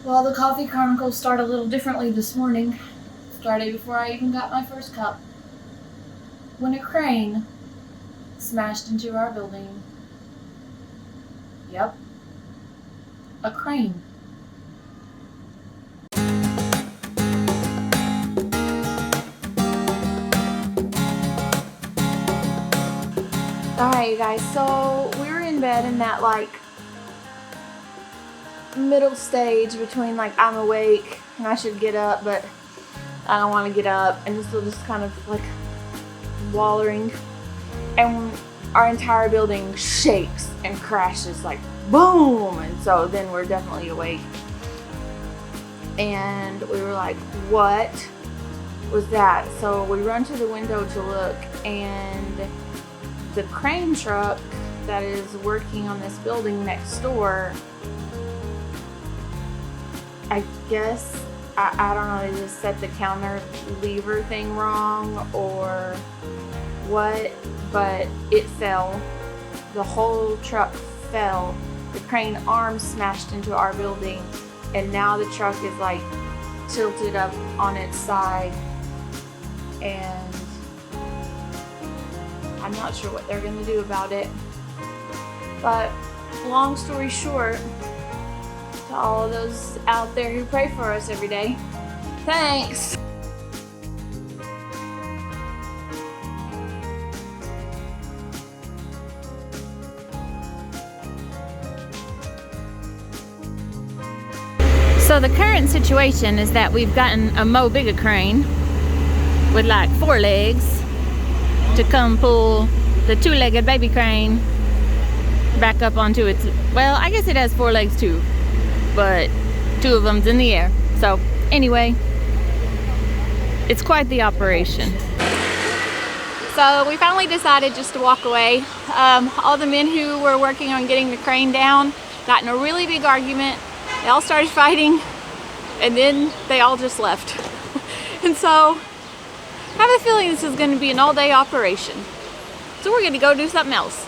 Well, the coffee chronicles start a little differently this morning. Started before I even got my first cup. When a crane smashed into our building. Yep. A crane. Alright, you guys, so we were in bed in that like middle stage between like I'm awake and I should get up, but I don't want to get up, and still just kind of like wallowing, and our entire building shakes and crashes like boom, and so then we're definitely awake, and we were like, what was that? So we run to the window to look, and the crane truck that is working on this building next door, I guess, I don't know, they just set the counter lever thing wrong or what, but it fell. The whole truck fell. The crane arm smashed into our building, and now the truck is like tilted up on its side, and I'm not sure what they're gonna do about it. But long story short, to all of those out there who pray for us every day, thanks. So the current situation is that we've gotten a bigger crane with like 4 legs to come pull the 2-legged baby crane back up onto its, well, I guess it has 4 legs too, but 2 of them's in the air. So anyway, it's quite the operation. So we finally decided just to walk away. All the men who were working on getting the crane down got in a really big argument. They all started fighting, and then they all just left. And so I have a feeling this is going to be an all-day operation. So we're going to go do something else.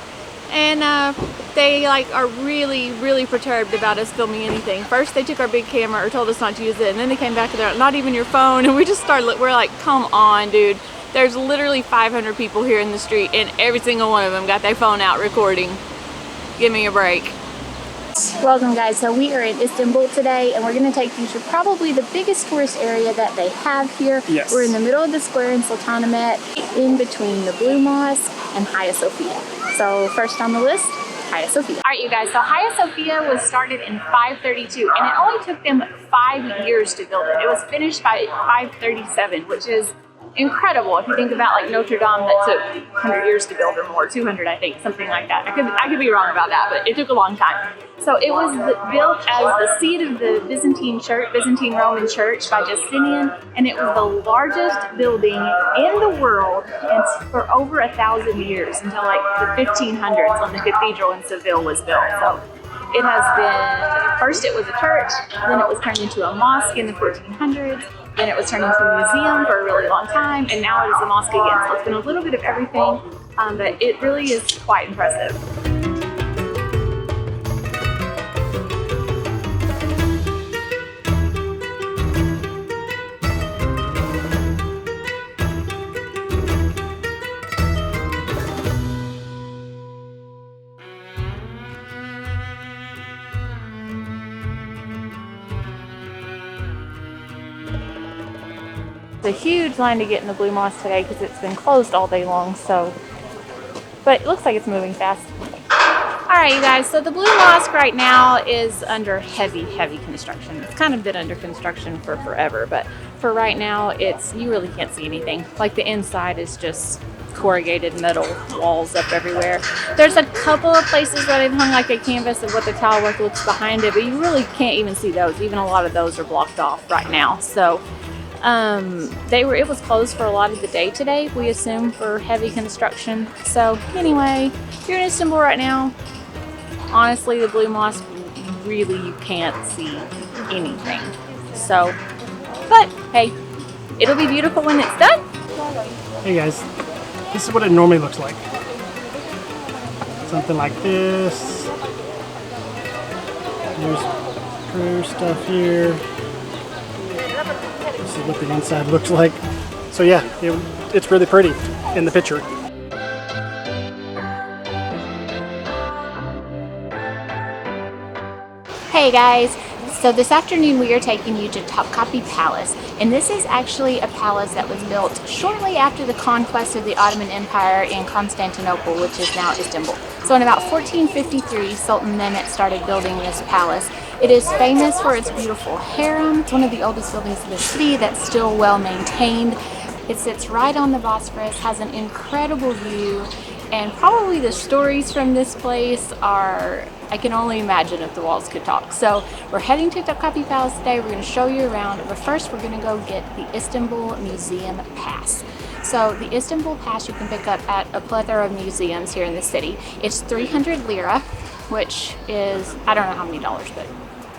And they like are really perturbed about us filming anything. First they took our big camera or told us not to use it, and then they came back and they're like, not even your phone, and we just started, we're like, come on dude, there's literally 500 people here in the street and every single one of them got their phone out recording. Give me a break. Welcome guys, so we are in Istanbul today, and we're going to take you to probably the biggest tourist area that they have here. Yes. We're in the middle of the square in Sultanahmet, in between the Blue Mosque and Hagia Sophia. So first on the list, Hagia Sophia. Alright you guys, so Hagia Sophia was started in 532, and it only took them 5 years to build it. It was finished by 537, which is incredible if you think about like Notre Dame that took 100 years to build or more, 200 I think, something like that. I could be wrong about that, but it took a long time. So it was built as the seat of the Byzantine Roman Church by Justinian, and it was the largest building in the world for over 1,000 years until like the 1500s when the cathedral in Seville was built. So it has been, first it was a church, then it was turned into a mosque in the 1400s, then it was turned into a museum for a really long time, and now it is a mosque again. So it's been a little bit of everything, but it really is quite impressive. It's a huge line to get in the Blue Mosque today because it's been closed all day long, so, but it looks like it's moving fast. Alright you guys, so the Blue Mosque right now is under heavy construction. It's kind of been under construction for forever, but for right now it's, you really can't see anything. Like the inside is just corrugated metal walls up everywhere. There's a couple of places where they've hung like a canvas of what the tile work looks behind it, but you really can't even see those. Even a lot of those are blocked off right now. So it was closed for a lot of the day today, we assume, for heavy construction. So anyway, if you're in Istanbul right now, honestly, the Blue Mosque, really you can't see anything. So, but hey, it'll be beautiful when it's done. Hey guys, this is what it normally looks like. Something like this. There's crew stuff here. This is what the inside looks like. So yeah, it's really pretty in the picture. Hey guys, so this afternoon we are taking you to Topkapi Palace, and this is actually a palace that was built shortly after the conquest of the Ottoman Empire in Constantinople, which is now Istanbul. So in about 1453, Sultan Mehmet started building this palace. It is famous for its beautiful harem. It's one of the oldest buildings in the city that's still well maintained. It sits right on the Bosphorus, has an incredible view, and probably the stories from this place are, I can only imagine if the walls could talk. So we're heading to Topkapi Palace today. We're going to show you around, but first we're going to go get the Istanbul Museum Pass. So the Istanbul Pass you can pick up at a plethora of museums here in the city. It's 300 lira, which is, I don't know how many dollars, but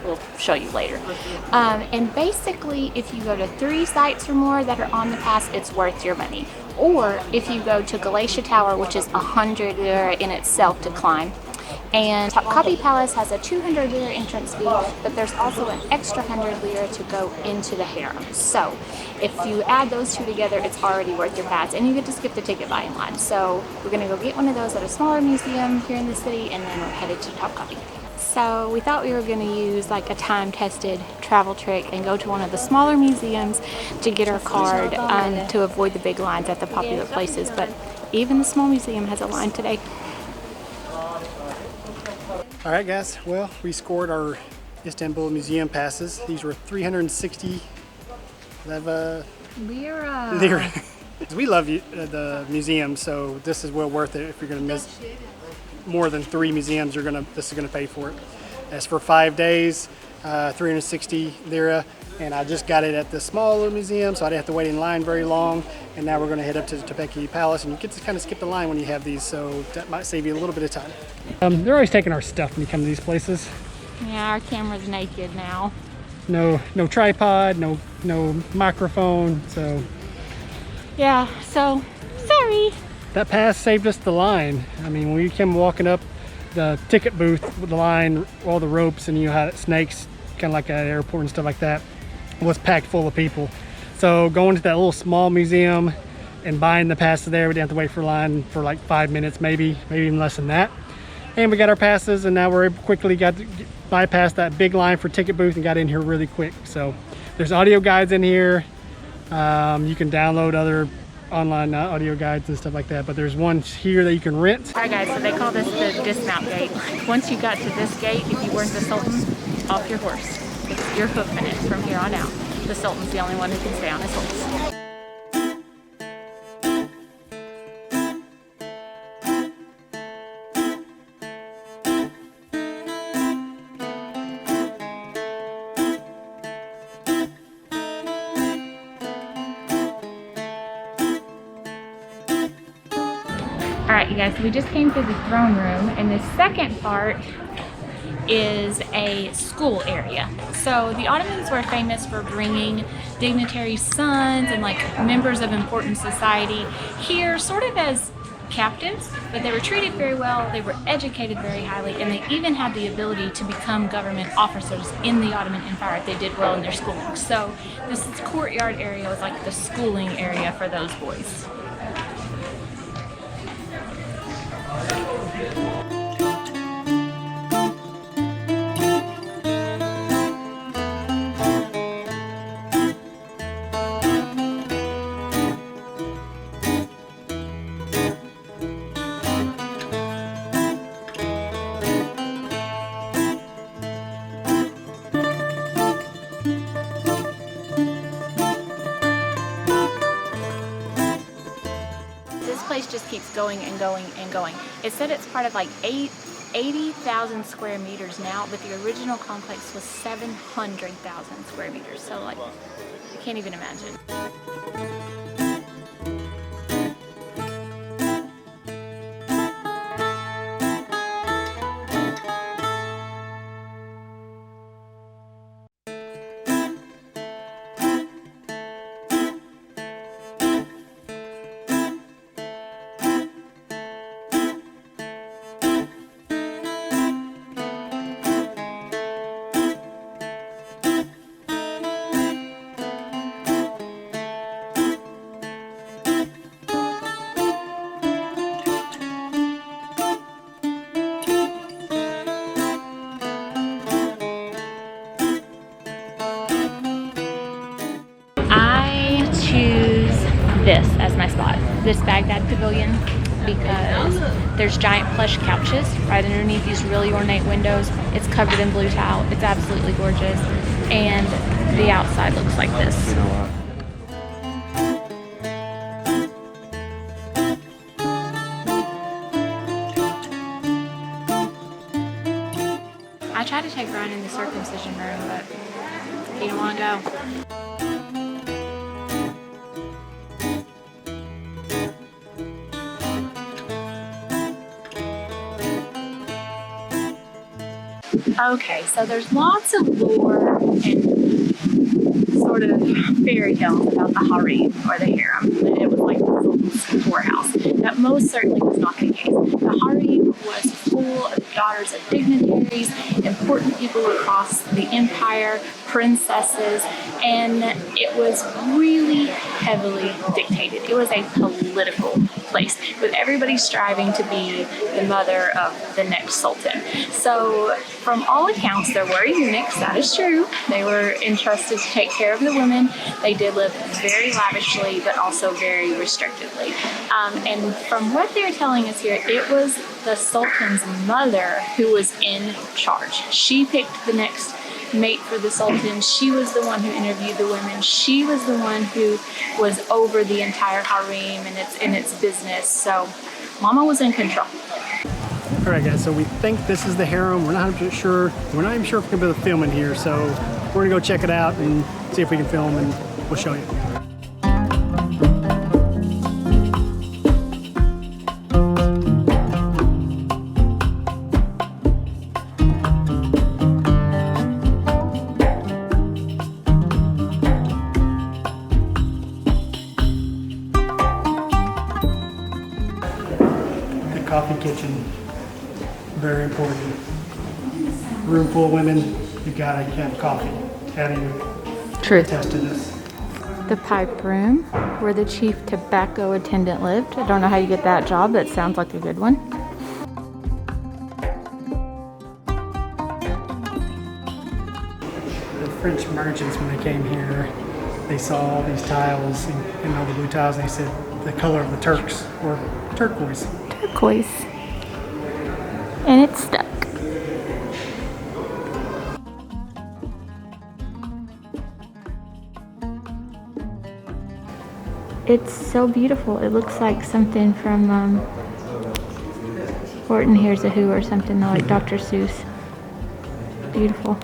we'll show you later. And basically, if you go to 3 sites or more that are on the pass, it's worth your money. Or if you go to Galata Tower, which is 100 lira in itself to climb. And Topkapi Palace has a 200 lira entrance fee, but there's also an extra 100 lira to go into the harem. So if you add those two together, it's already worth your pass, and you get to skip the ticket buying line. So we're gonna go get one of those at a smaller museum here in the city, and then we're headed to Topkapi. So we thought we were going to use like a time-tested travel trick and go to one of the smaller museums to get our card to avoid the big lines at the popular places, but even the small museum has a line today. All right, guys. Well, we scored our Istanbul Museum passes. These were 360 lira. We love the museum, so this is well worth it. If you're going to miss more than 3 museums, this is gonna pay for it. As for 5 days, 360 lira, and I just got it at the smaller museum, so I didn't have to wait in line very long. And now we're gonna head up to the Topkapi Palace, and you get to kind of skip the line when you have these, so that might save you a little bit of time. They're always taking our stuff when you come to these places. Yeah, our camera's naked now. No tripod, no microphone, so. Yeah, so sorry. That pass saved us the line. I mean, when we came walking up the ticket booth with the line, all the ropes, and you had snakes, kind of like at an airport and stuff like that, was packed full of people. So going to that little small museum and buying the passes there, we didn't have to wait for line for like 5 minutes, maybe even less than that. And we got our passes, and now we're quickly got to bypass that big line for ticket booth and got in here really quick. So there's audio guides in here. You can download other online audio guides and stuff like that, but there's one here that you can rent. Alright guys, so they call this the dismount gate. Like once you got to this gate, if you weren't the Sultan, off your horse. You're hoofing it from here on out. The Sultan's the only one who can stay on his horse. Alright you guys, so we just came through the throne room, and the second part is a school area. So the Ottomans were famous for bringing dignitaries' sons and like members of important society here sort of as captives, but they were treated very well, they were educated very highly, and they even had the ability to become government officers in the Ottoman Empire if they did well in their schooling. So this courtyard area was like the schooling area for those boys. Just keeps going and going and going. It said it's part of like 80,000 square meters now, but the original complex was 700,000 square meters. So like, I can't even imagine. this as my spot, this Baghdad pavilion, because there's giant plush couches right underneath these really ornate windows. It's covered in blue tile. It's absolutely gorgeous. And the outside looks like this. I tried to take Ryan in the circumcision room, but he didn't want to go. Okay, so there's lots of lore and sort of fairy tales about the harem or the harem. It was like the Sultan's whorehouse. That most certainly was not the case. The harem was full of daughters of dignitaries, important people across the empire, princesses, and it was really heavily dictated. It was a political place with everybody striving to be the mother of the next sultan. So from all accounts, there were eunuchs, that is true. They were entrusted to take care of the women. They did live very lavishly, but also very restrictively. And from what they're telling us here, it was the sultan's mother who was in charge. She picked the next mate for the sultan. She was the one who interviewed the women. She was the one who was over the entire harem and its business. So Mama was in control. All right, guys, so we think this is the harem. We're not 100% sure. We're not even sure if we're gonna be able to film in here, so we're gonna go check it out and see if we can film, and we'll show you. The coffee kitchen. Very important. Room full of women, you gotta have coffee. How do you attest to this? The pipe room, where the chief tobacco attendant lived. I don't know how you get that job, but it sounds like a good one. The French merchants, when they came here, they saw all these tiles and all the blue tiles, and they said the color of the Turks were turquoise. Turquoise. And it's stuck. It's so beautiful. It looks like something from Horton Hears a Who or something, like Dr. Seuss. Beautiful.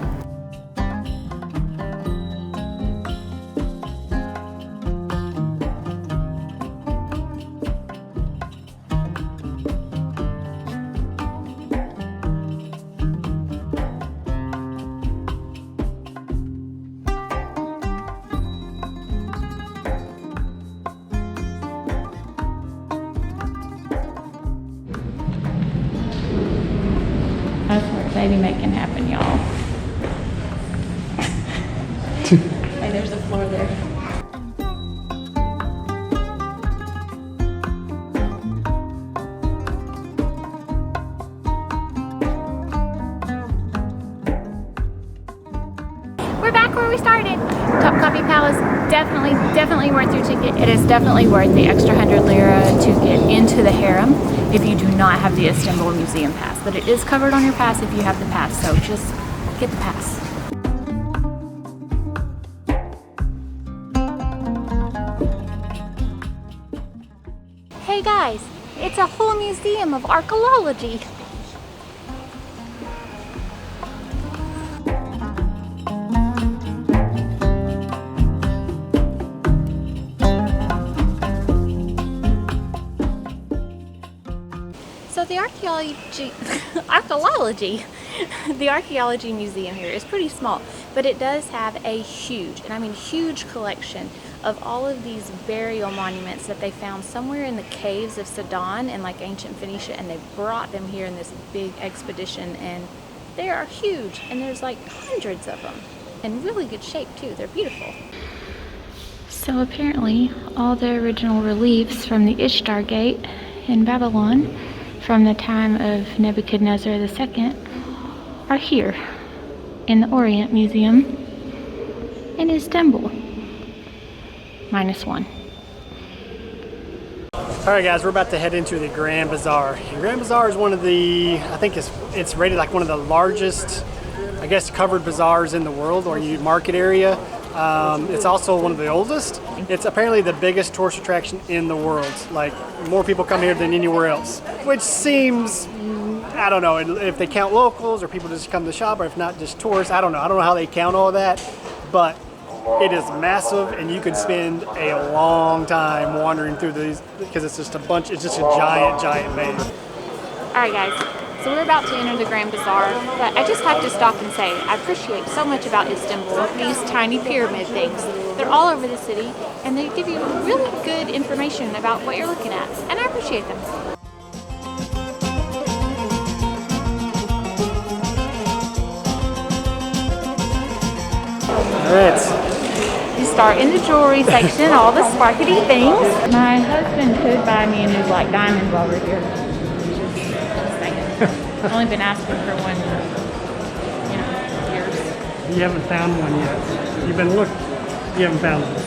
That's where baby making happen, y'all. Hey, there's a floor there. We're back where we started. Topkapi Palace, definitely worth your ticket. It is definitely worth the extra 100 lira to get into the harem if you do not have the Istanbul Museum pass. But it is covered on your pass if you have the pass, so just get the pass. Hey guys, it's a whole museum of archaeology. So the archaeology museum here is pretty small, but it does have a huge, and I mean huge, collection of all of these burial monuments that they found somewhere in the caves of Sidon in like ancient Phoenicia, and they brought them here in this big expedition, and they are huge, and there's like hundreds of them in really good shape too. They're beautiful. So apparently all the original reliefs from the Ishtar Gate in Babylon from the time of Nebuchadnezzar II are here in the Orient Museum in Istanbul. -1. All right, guys, we're about to head into the Grand Bazaar. And Grand Bazaar is one of the, I think it's rated like one of the largest, I guess, covered bazaars in the world, or market area. It's also one of the oldest. It's apparently the biggest tourist attraction in the world. Like, more people come here than anywhere else, which seems, I don't know if they count locals or people just come to shop, or if not just tourists. I don't know how they count all that, but it is massive, and you could spend a long time wandering through these because it's just a giant maze. All right, guys. So we're about to enter the Grand Bazaar, but I just have to stop and say I appreciate so much about Istanbul, these tiny pyramid things. They're all over the city, and they give you really good information about what you're looking at, and I appreciate them. All right. You start in the jewelry section, all the sparkly things. My husband could buy me a new black diamond while we're here. Just saying. I've only been asking for one, years. You haven't found one yet. You've been looking. You haven't found one.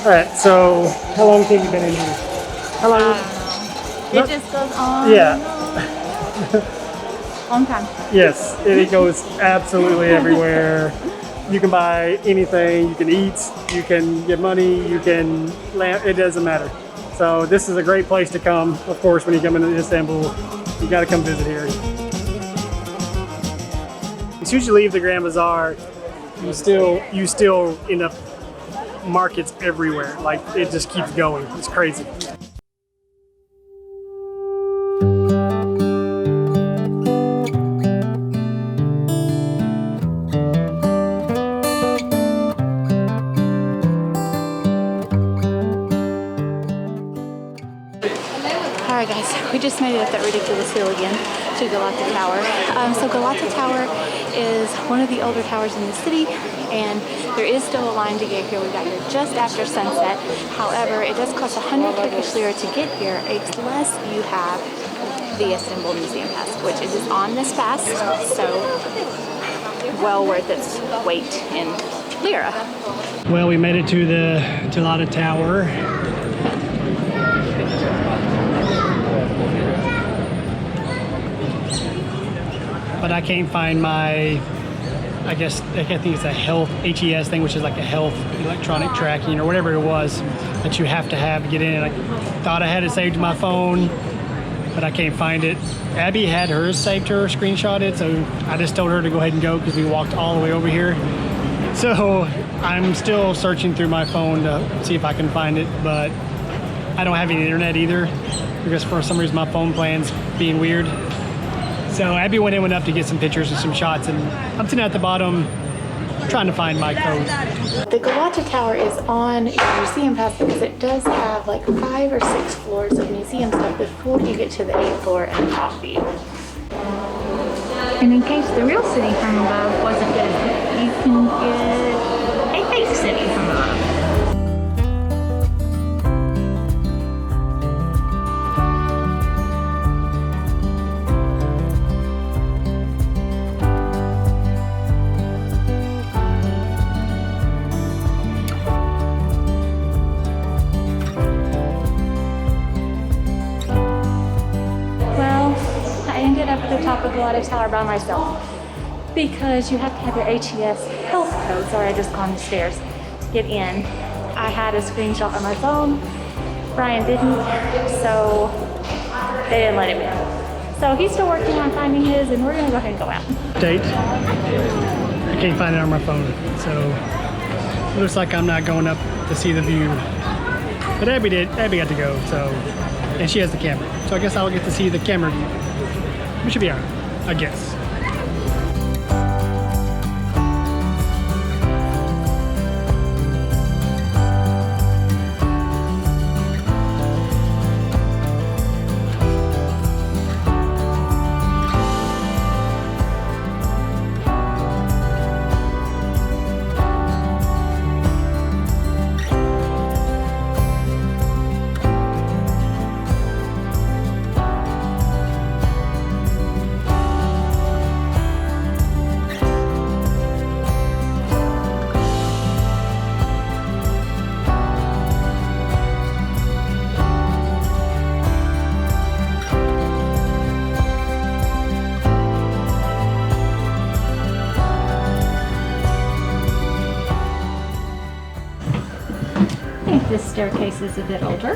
All right, so how long have you been in here? How long? It just goes on. Yeah. Long time. Yes, it goes absolutely everywhere. You can buy anything, you can eat, you can get money, you can land, it doesn't matter. So this is a great place to come. Of course, when you come into Istanbul, you got to come visit here. As soon as you leave the Grand Bazaar, you still end up markets everywhere. Like, it just keeps going. It's crazy. Alright guys, we just made it up that ridiculous hill again to Galata Tower. So Galata Tower is one of the older towers in the city, and there is still a line to get here. We got here just after sunset. However, it does cost 100 Turkish lira to get here unless you have the Istanbul Museum Pass, which is on this pass, so well worth its weight in lira. Well, we made it to the Galata Tower. But I can't find my, I think it's a health HES thing, which is like a health electronic tracking or whatever it was that you have to get in. I thought I had it saved to my phone, but I can't find it. Abby had hers saved to her, screenshotted, so I just told her to go ahead and go because we walked all the way over here. So I'm still searching through my phone to see if I can find it, but I don't have any internet either because for some reason my phone plan's being weird. So Abby went up to get some pictures and some shots, and I'm sitting at the bottom trying to find my code. The Galata Tower is on your museum pass because it does have like 5 or 6 floors of museum stuff before you get to the 8th floor and top view. And in case the real city from above wasn't good enough, you can get a fake city from above. Up at the top of Galata Tower by myself because you have to have your HES health code. Sorry, I just climbed the stairs to get in. I had a screenshot on my phone. Brian didn't, so they didn't let him in. So he's still working on finding his, and we're gonna go ahead and go out. Date. I can't find it on my phone, so it looks like I'm not going up to see the view. But Abby did. Abby got to go, so, and she has the camera, so I guess I'll get to see the camera view. We should be alright, I guess. This staircase is a bit older.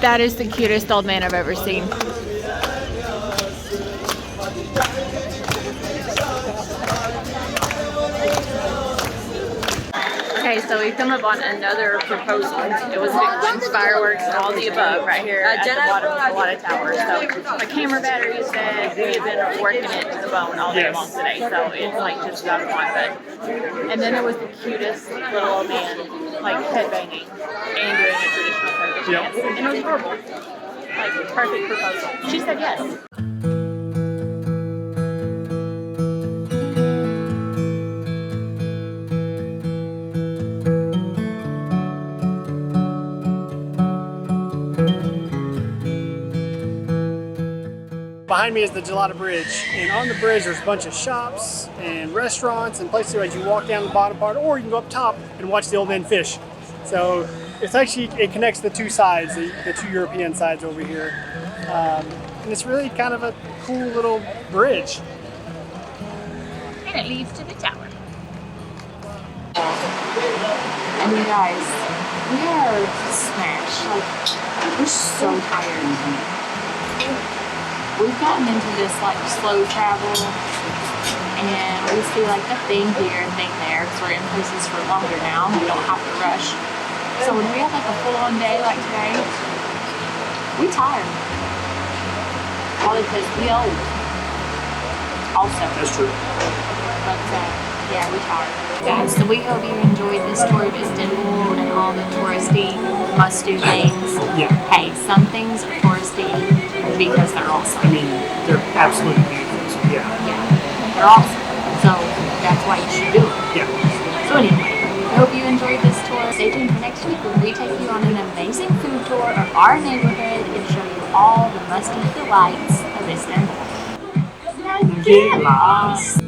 That is the cutest old man I've ever seen. Okay, so we've come up on another proposal. It was big fireworks and all the above right here at the bottom of the Galata Tower. So my camera battery is dead. We have been working it to the bone all day long today, so it's like just about on. But and then there was the cutest little old man, like headbanging and doing a traditional Turkish dance, and it was horrible. Like perfect proposal. She said yes. Behind me is the Galata Bridge, and on the bridge there's a bunch of shops and restaurants and places where you can walk down the bottom part, or you can go up top and watch the old men fish. So it's actually, it connects the two sides, the two European sides over here. And it's really kind of a cool little bridge. And it leads to the tower. And you guys, we are smashed. Like, we're so tired. We've gotten into this like slow travel, and we see like a thing here and thing there because we're in places for longer now. We don't have to rush. So when we have like a full-on day like today, we tired. Probably because we old. Also. That's true. But yeah, we tired. Guys, so we hope you enjoyed this tour of Istanbul and all the touristy must-do things. Yeah. Hey, some things are touristy because they're awesome. I mean, they're absolutely beautiful. So yeah. Yeah, they're awesome. So that's why you should do it. Yeah. So anyway, I hope you enjoyed this tour. Stay tuned for next week when we take you on an amazing food tour of our neighborhood and show you all the must-eat delights of Istanbul. Get lost.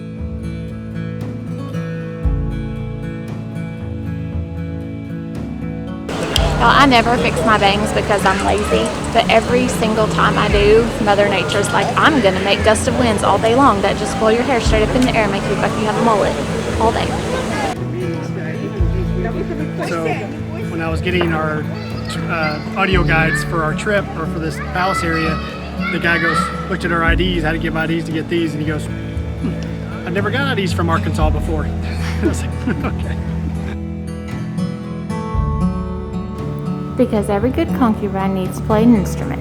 Now, I never fix my bangs because I'm lazy, but every single time I do, Mother Nature's like, I'm going to make gust of winds all day long that just blow your hair straight up in the air and make you look like you have a mullet all day. So when I was getting our audio guides for our trip, or for this palace area, the guy looked at our IDs, how to get my IDs to get these, and he goes, I've never got IDs from Arkansas before. I was like, okay. Because every good concubine needs to play an instrument.